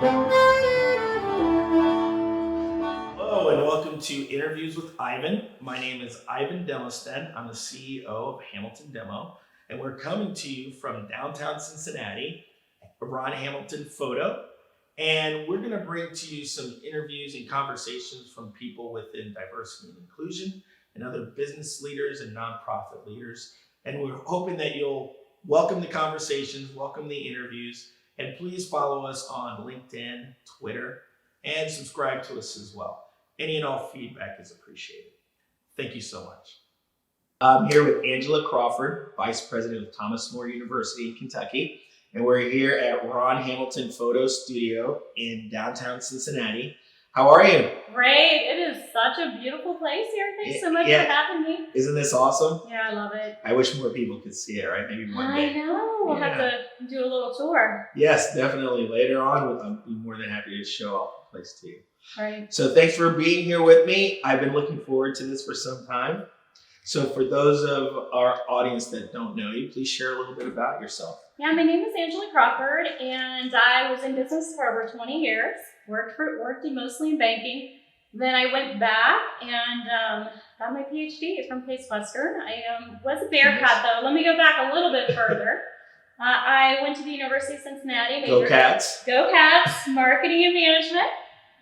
Hello and welcome to Interviews with Yvan. My name is Yvan Demosten. I'm the CEO of Hamilton Demo, and we're coming to you from downtown Cincinnati, Ron Hamilton Photo. And we're going to bring to you some interviews and conversations from people within diversity and inclusion and other business leaders and nonprofit leaders. And we're hoping that you'll welcome the conversations, welcome the interviews, and please follow us on LinkedIn, Twitter, and subscribe to us as well. Any and all feedback is appreciated. Thank you so much. I'm here with Angela Crawford, Vice President of Thomas More University in Kentucky, and we're here at Ron Hamilton Photo Studio in downtown Cincinnati. How are you? Great. It is such a beautiful place here. Thanks so much for having me. Isn't this awesome? Yeah, I love it. I wish more people could see it, right? Maybe one day. I know. We'll have to do a little tour. Yes, definitely. Later on, I'll be more than happy to show off the place to you. Right. So thanks for being here with me. I've been looking forward to this for some time. So for those of our audience that don't know you, please share a little bit about yourself. Yeah, my name is Angela Crawford, and I was in business for over 20 years. Worked mostly in banking. Then I went back and got my PhD from Case Western. I was a Bearcat, though. Let me go back a little bit further. I went to the University of Cincinnati. Go Cats. Go Cats, marketing and management.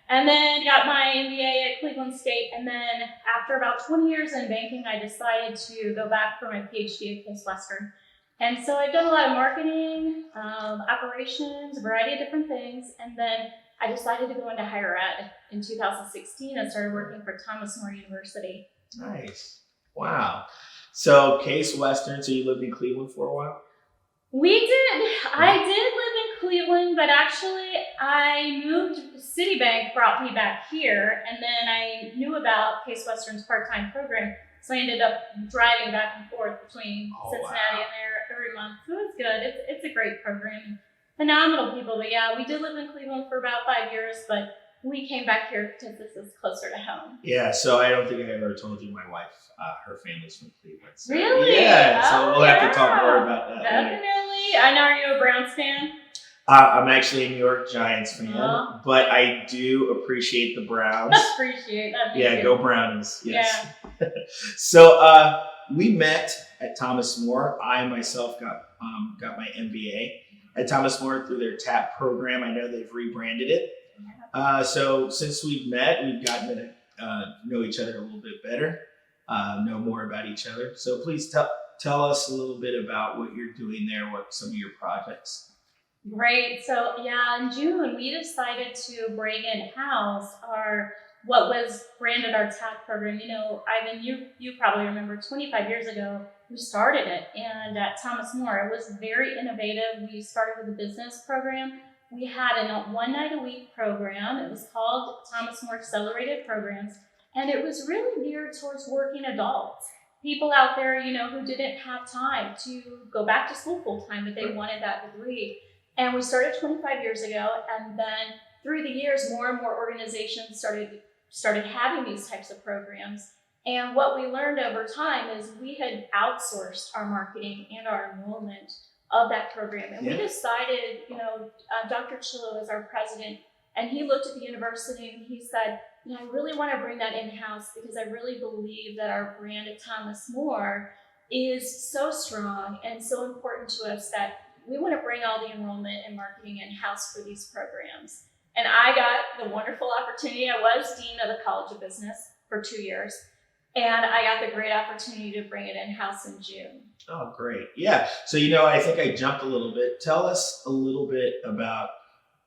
And then got my MBA at Cleveland State. And then after about 20 years in banking, I decided to go back for my PhD at Case Western. And so I've done a lot of marketing, operations, a variety of different things. And then I decided to go into higher ed in 2016 and started working for Thomas More University. Nice. Wow. So Case Western, so you lived in Cleveland for a while? We did. I did live in Cleveland, but actually I moved, Citibank brought me back here, and then I knew about Case Western's part-time program, so I ended up driving back and forth between Cincinnati and there every month. So it's good. It's a great program. Phenomenal people, but yeah, we did live in Cleveland for about 5 years, but we came back here because this is closer to home. Yeah, so I don't think I ever told you my wife, her family's from Cleveland. So, really? Yeah, so we'll have to talk more about that. Definitely. I know, are you a Browns fan? I'm actually a New York Giants fan, but I do appreciate the Browns. Appreciate that. Yeah, go Brownies. Yes. Yeah. So we met at Thomas More. I myself got my MBA at Thomas More through their TAP program. I know they've rebranded it. So since we've met, we've gotten to know each other a little bit better, know more about each other. So please tell us a little bit about what you're doing there, what some of your projects. Great. So yeah, in June, we decided to bring in-house what was branded our TAP program. You know, Yvan, you probably remember 25 years ago, we started it. And at Thomas More, it was very innovative. We started with a business program. We had a 1 night a week program. It was called Thomas More Accelerated Programs. And it was really geared towards working adults. People out there, you know, who didn't have time to go back to school full time, but they wanted that degree. And we started 25 years ago. And then through the years, more and more organizations started having these types of programs. And what we learned over time is we had outsourced our marketing and our enrollment of that program. And we decided, you know, Dr. Chillo is our president, and he looked at the university and he said, you know, I really want to bring that in-house because I really believe that our brand at Thomas More is so strong and so important to us that we want to bring all the enrollment and marketing in-house for these programs. And I got the wonderful opportunity. I was Dean of the College of Business for 2 years. And I got the great opportunity to bring it in-house in June. Oh, great. Yeah. So, you know, I think I jumped a little bit. Tell us a little bit about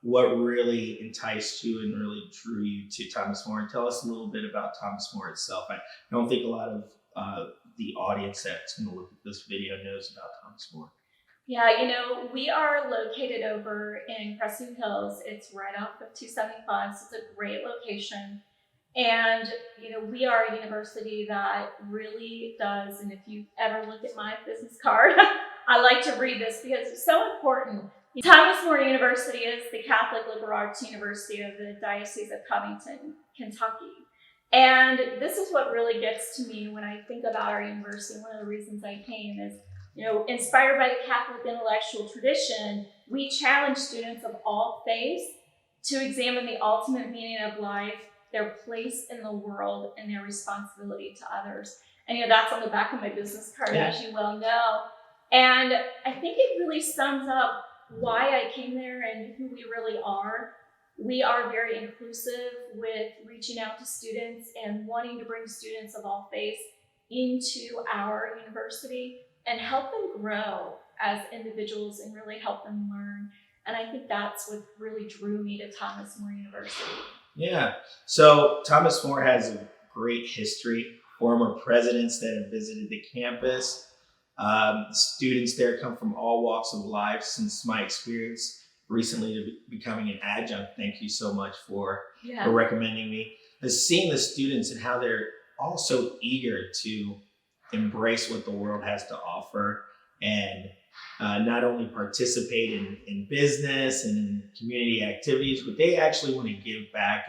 what really enticed you and really drew you to Thomas More. And tell us a little bit about Thomas More itself. I don't think a lot of the audience that's going to look at this video knows about Thomas More. Yeah, you know, we are located over in Crescent Hills. It's right off of 275, so it's a great location. And, you know, we are a university that really does, and if you ever look at my business card, I like to read this because it's so important. Thomas More University is the Catholic liberal arts university of the Diocese of Covington, Kentucky. And this is what really gets to me when I think about our university. One of the reasons I came is, you know, inspired by the Catholic intellectual tradition, we challenge students of all faiths to examine the ultimate meaning of life, their place in the world, and their responsibility to others. And that's on the back of my business card, as you well know. And I think it really sums up why I came there and who we really are. We are very inclusive with reaching out to students and wanting to bring students of all faiths into our university and help them grow as individuals and really help them learn. And I think that's what really drew me to Thomas More University. Yeah. So Thomas More has a great history, former presidents that have visited the campus. Students there come from all walks of life. Since my experience recently to becoming an adjunct, thank you so much for recommending me. Seeing the students and how they're all so eager to embrace what the world has to offer and not only participate in business and in community activities, but they actually want to give back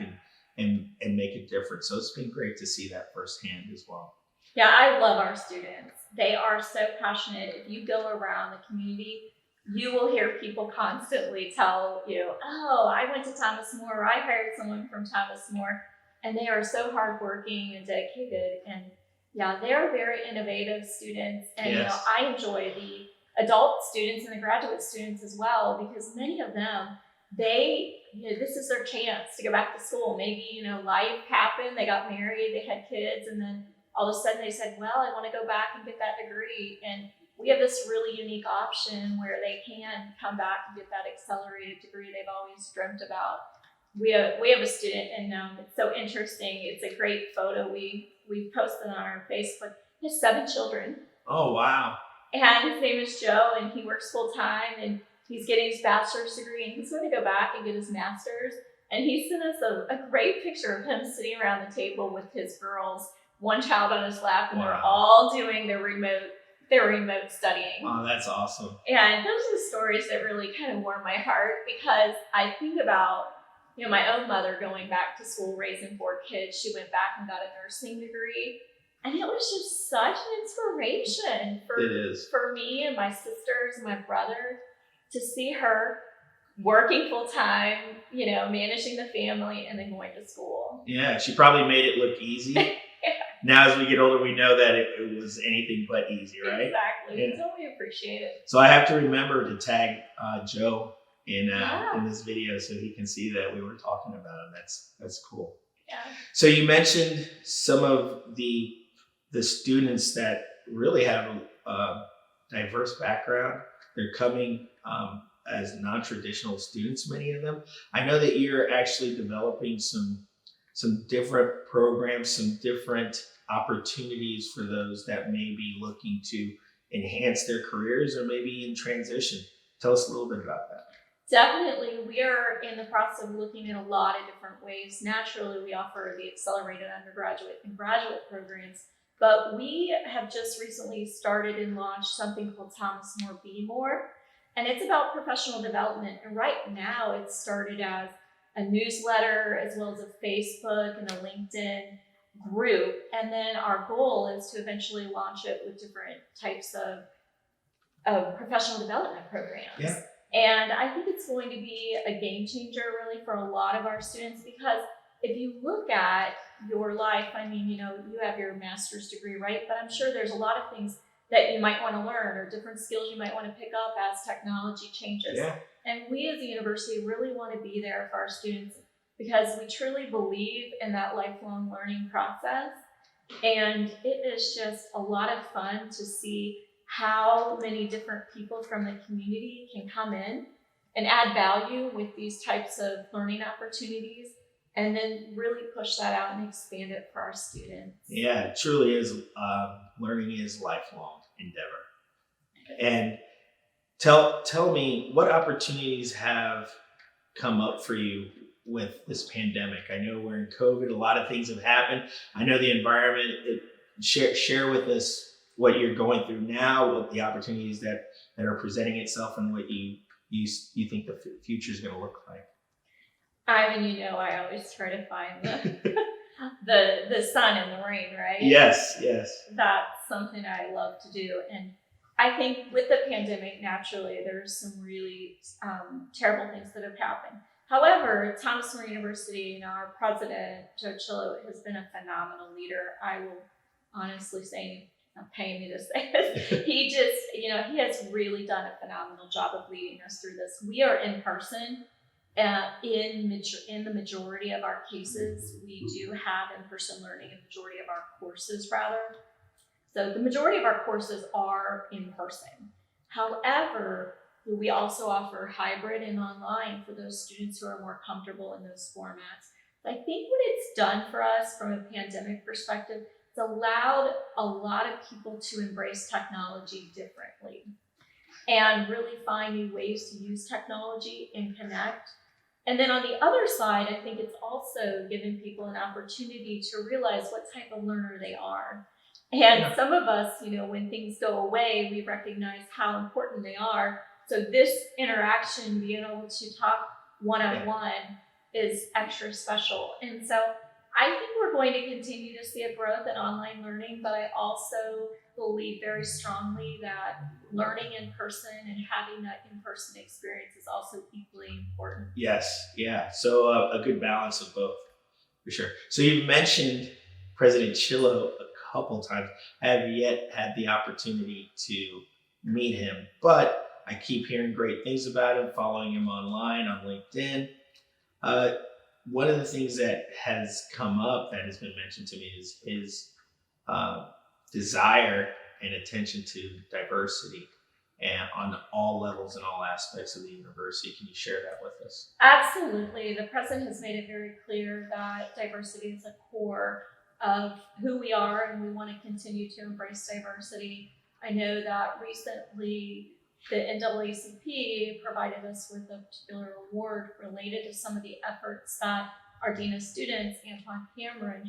and make a difference. So it's been great to see that firsthand as well. Yeah, I love our students. They are so passionate. If you go around the community, you will hear people constantly tell you, oh, I went to Thomas More, or I hired someone from Thomas More. And they are so hardworking and dedicated. And they are very innovative students. And I enjoy the adult students and the graduate students as well, because many of them, this is their chance to go back to school. Maybe, life happened, they got married, they had kids, and then all of a sudden they said, well, I want to go back and get that degree. And we have this really unique option where they can come back and get that accelerated degree they've always dreamt about. We have a student, and it's so interesting. It's a great photo we posted on our Facebook. He has 7 children. Oh, wow. And his name is Joe, and he works full time, and he's getting his bachelor's degree, and he's going to go back and get his master's. And he sent us a great picture of him sitting around the table with his girls, one child on his lap, and they're all doing their remote studying. Oh, that's awesome. And those are the stories that really kind of warm my heart, because I think about my own mother going back to school, raising 4 kids. She went back and got a nursing degree. And it was just such an inspiration for me and my sisters and my brother to see her working full time, managing the family and then going to school. Yeah, she probably made it look easy. Now, as we get older, we know that it was anything but easy, right? Exactly. Yeah. So we appreciate it. So I have to remember to tag Joe in this video so he can see that we were talking about him. That's cool. Yeah. So you mentioned some of the students that really have a diverse background. They're coming as non-traditional students, many of them. I know that you're actually developing some different programs, some different opportunities for those that may be looking to enhance their careers or maybe in transition. Tell us a little bit about that. Definitely. We are in the process of looking at a lot of different ways. Naturally, we offer the accelerated undergraduate and graduate programs, but we have just recently started and launched something called Thomas More Bmore, and it's about professional development. And right now it's started as a newsletter as well as a Facebook and a LinkedIn group. And then our goal is to eventually launch it with different types of professional development programs. Yeah. And I think it's going to be a game changer really for a lot of our students, because if you look at your life, you have your master's degree, right? But I'm sure there's a lot of things that you might want to learn or different skills you might want to pick up as technology changes. Yeah. And we as a university really want to be there for our students because we truly believe in that lifelong learning process. And it is just a lot of fun to see how many different people from the community can come in and add value with these types of learning opportunities, and then really push that out and expand it for our students. Yeah, it truly is. Learning is lifelong endeavor. And tell me, what opportunities have come up for you with this pandemic? I know we're in COVID. A lot of things have happened. I know the environment. Share with us what you're going through now, what the opportunities that are presenting itself, and what you think the future is going to look like. I always try to find the sun and the rain, right? Yes. That's something I love to do. And I think with the pandemic, naturally, there's some really terrible things that have happened. However, Thomas More University, our president, Joe Chillo, has been a phenomenal leader. I will honestly say, not paying me to say this, he has really done a phenomenal job of leading us through this. We are in person. In the majority of our cases, we do have in-person learning in the majority of our courses, rather. So the majority of our courses are in person. However, we also offer hybrid and online for those students who are more comfortable in those formats. I think what it's done for us from a pandemic perspective, it's allowed a lot of people to embrace technology differently and really find new ways to use technology and connect. And then on the other side, I think it's also given people an opportunity to realize what type of learner they are. And some of us, when things go away, we recognize how important they are. So this interaction, being able to talk one-on-one is extra special. And so I think we're going to continue to see a growth in online learning, but I also believe very strongly that learning in person and having that in-person experience is also equally important. Yes, yeah. So a good balance of both, for sure. So you've mentioned President Chillo a couple times. I have yet had the opportunity to meet him, but I keep hearing great things about him, following him online on LinkedIn. One of the things that has come up that has been mentioned to me is his desire and attention to diversity and on all levels and all aspects of the university. Can you share that with us? Absolutely. The president has made it very clear that diversity is a core of who we are, and we want to continue to embrace diversity. I know that recently the NAACP provided us with a particular award related to some of the efforts that our Dean of Students, Yvan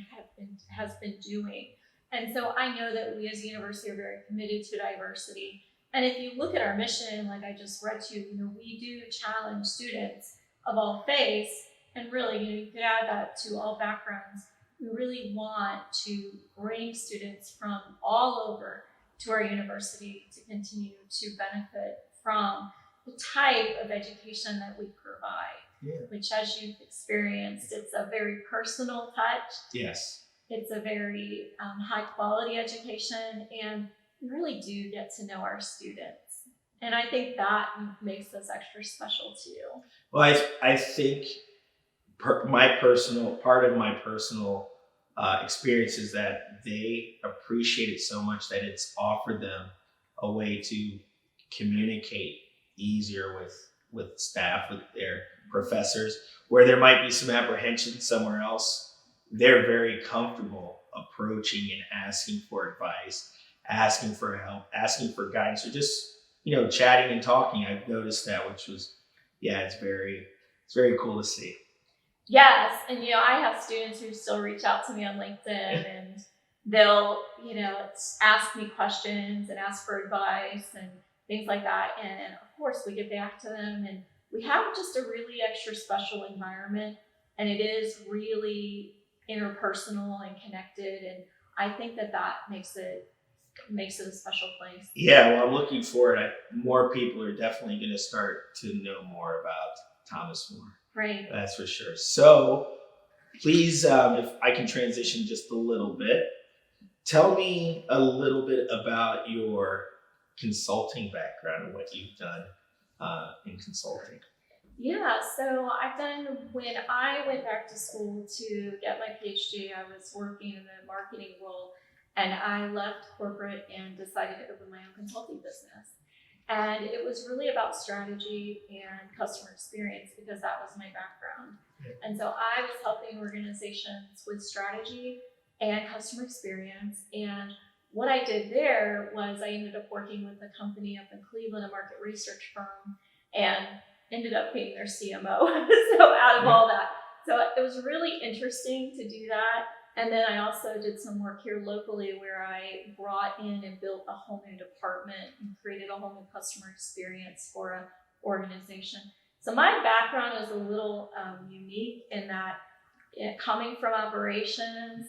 has been doing. And so I know that we as a university are very committed to diversity. And if you look at our mission, like I just read to you, we do challenge students of all faiths, and really, you could add that to all backgrounds. We really want to bring students from all over to our university to continue to benefit from the type of education that we provide, which, as you've experienced, it's a very personal touch. Yes. It's a very high quality education, and we really do get to know our students. And I think that makes us extra special too. Well, I think part of my personal experience is that they appreciate it so much that it's offered them a way to communicate easier with staff, with their professors, where there might be some apprehension somewhere else. They're very comfortable approaching and asking for advice, asking for help, asking for guidance, or just chatting and talking. I've noticed that, which was it's very cool to see. Yes, and I have students who still reach out to me on LinkedIn, and they'll ask me questions and ask for advice and things like that. And of course, we get back to them, and we have just a really extra special environment, and it is really interpersonal and connected. And I think that makes it a special place. Yeah, well, I'm looking forward. More people are definitely going to start to know more about Thomas More. Right. That's for sure. So please, if I can transition just a little bit, tell me a little bit about your consulting background and what you've done in consulting. Yeah, so when I went back to school to get my PhD, I was working in a marketing role, and I left corporate and decided to open my own consulting business. And it was really about strategy and customer experience because that was my background. And so I was helping organizations with strategy and customer experience. And what I did there was I ended up working with a company up in Cleveland, a market research firm, and ended up being their CMO. So out of all that. So it was really interesting to do that. And then I also did some work here locally where I brought in and built a whole new department and created a whole new customer experience for an organization. So my background is a little unique in that coming from operations,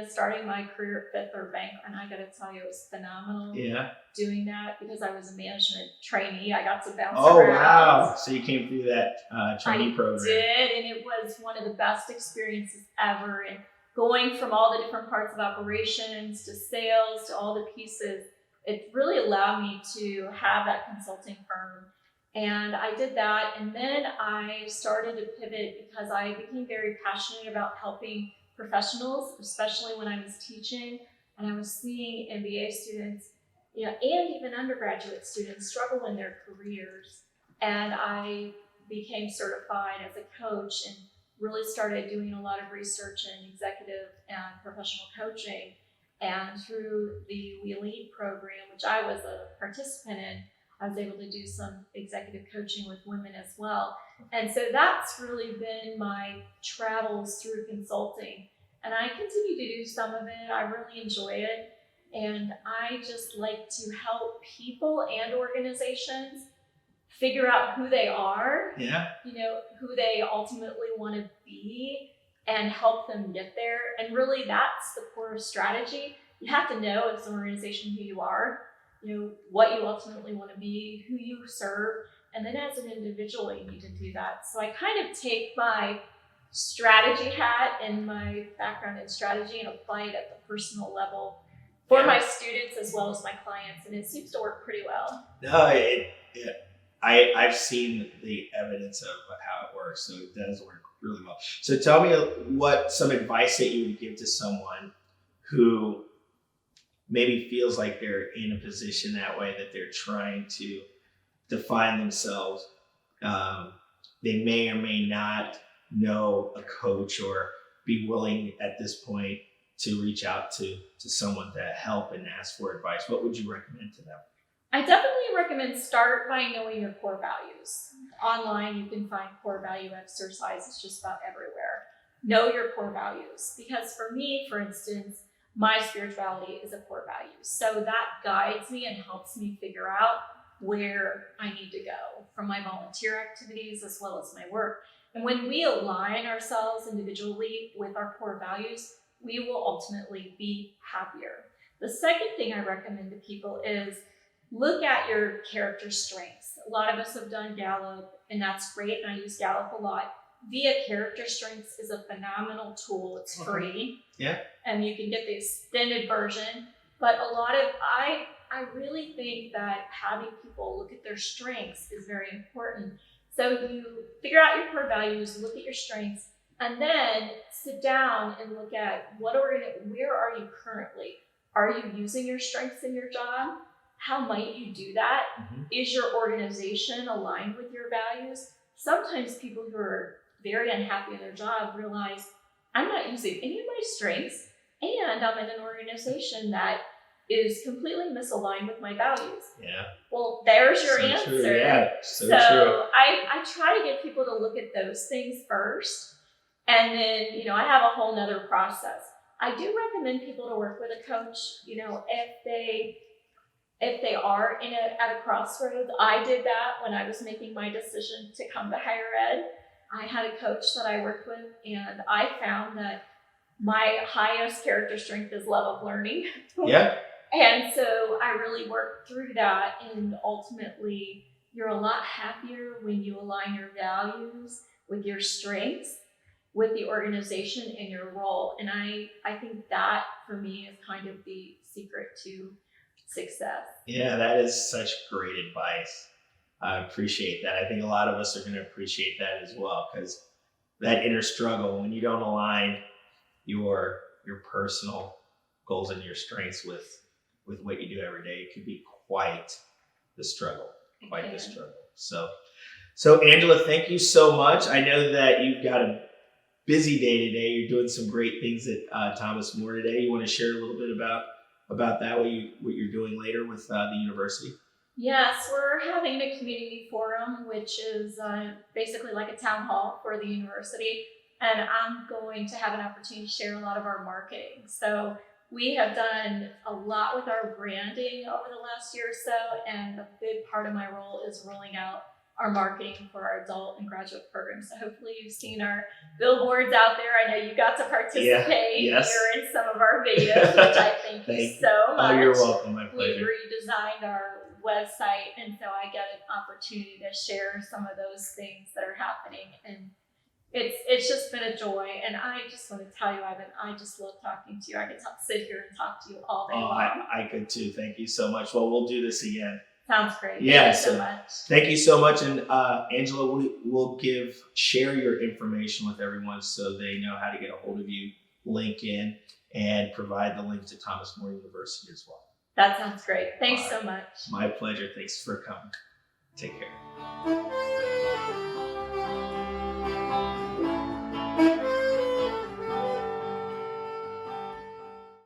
starting my career at Fifth Third Bank, and I got to tell you, it was phenomenal Yeah. doing that because I was a management trainee. I got to bounce Oh, around. wow. So you came through that trainee program. I did, and it was one of the best experiences ever. And going from all the different parts of operations to sales to all the pieces, it really allowed me to have that consulting firm. And I did that, and then I started to pivot because I became very passionate about helping professionals, especially when I was teaching, and I was seeing MBA students, and even undergraduate students struggle in their careers. And I became certified as a coach and really started doing a lot of research in executive and professional coaching. And through the We Lead program, which I was a participant in, I was able to do some executive coaching with women as well. And so that's really been my travels through consulting. And I continue to do some of it. I really enjoy it. And I just like to help people and organizations figure out who they are, who they ultimately want to be, and help them get there. And really, that's the core strategy. You have to know as an organization who you are, what you ultimately want to be, who you serve, and then as an individual, you need to do that. So I kind of take my strategy hat and my background in strategy and apply it at the personal level for my students as well as my clients, and it seems to work pretty well. No, I've seen the evidence of how it works, so it does work really well. So tell me what some advice that you would give to someone who maybe feels like they're in a position that way, that they're trying to define themselves. They may or may not know a coach or be willing at this point to reach out to someone to help and ask for advice. What would you recommend to them? I definitely recommend start by knowing your core values. Online, you can find core value exercises just about everywhere. Know your core values, because for me, for instance, my spirituality is a core value. So that guides me and helps me figure out where I need to go from my volunteer activities as well as my work. And when we align ourselves individually with our core values, we will ultimately be happier. The second thing I recommend to people is look at your character strengths. A lot of us have done Gallup, and that's great, and I use Gallup a lot. Via Character Strengths is a phenomenal tool. It's free. Yeah. And you can get the extended version. But I really think that having people look at their strengths is very important. So you figure out your core values, look at your strengths, and then sit down and look at where are you currently? Are you using your strengths in your job? How might you do that? Mm-hmm. Is your organization aligned with your values? Sometimes people who are very unhappy in their job realize, I'm not using any of my strengths, and I'm in an organization that is completely misaligned with my values. Yeah. Well, there's your answer. True. Yeah, so true. I try to get people to look at those things first, and then, I have a whole nother process. I do recommend people to work with a coach, if they are at a crossroads. I did that when I was making my decision to come to higher ed. I had a coach that I worked with, and I found that my highest character strength is love of learning. Yeah. And so I really worked through that, and ultimately you're a lot happier when you align your values with your strengths, with the organization and your role. And I think that for me is kind of the secret to success. Yeah, that is such great advice. I appreciate that. I think a lot of us are going to appreciate that as well, because that inner struggle, when you don't align your personal goals and your strengths with what you do every day, it could be quite the struggle. So Angela, thank you so much. I know that you've got a busy day today. You're doing some great things at Thomas More today. You want to share a little bit about that, what you're doing later with the university? Yes, we're having a community forum, which is basically like a town hall for the university. And I'm going to have an opportunity to share a lot of our marketing. So we have done a lot with our branding over the last year or so. And a big part of my role is rolling out our marketing for our adult and graduate programs. So hopefully you've seen our billboards out there. I know you got to participate Yes. here in some of our videos, which I thank you so much. Oh, you're welcome. My We pleasure. redesigned our website, and so I get an opportunity to share some of those things that are happening, and it's just been a joy. And I just want to tell you, Ivan, I just love talking to you. I could sit here and talk to you all day long. I could too. Thank you so much. Well, we'll do this again. Sounds great. Yeah, Thank you so much. Thank you so much. And Angela, we'll share your information with everyone so they know how to get a hold of you, link in, and provide the link to Thomas More University as well. That sounds great. Thanks so much. My pleasure. Thanks for coming. Take care.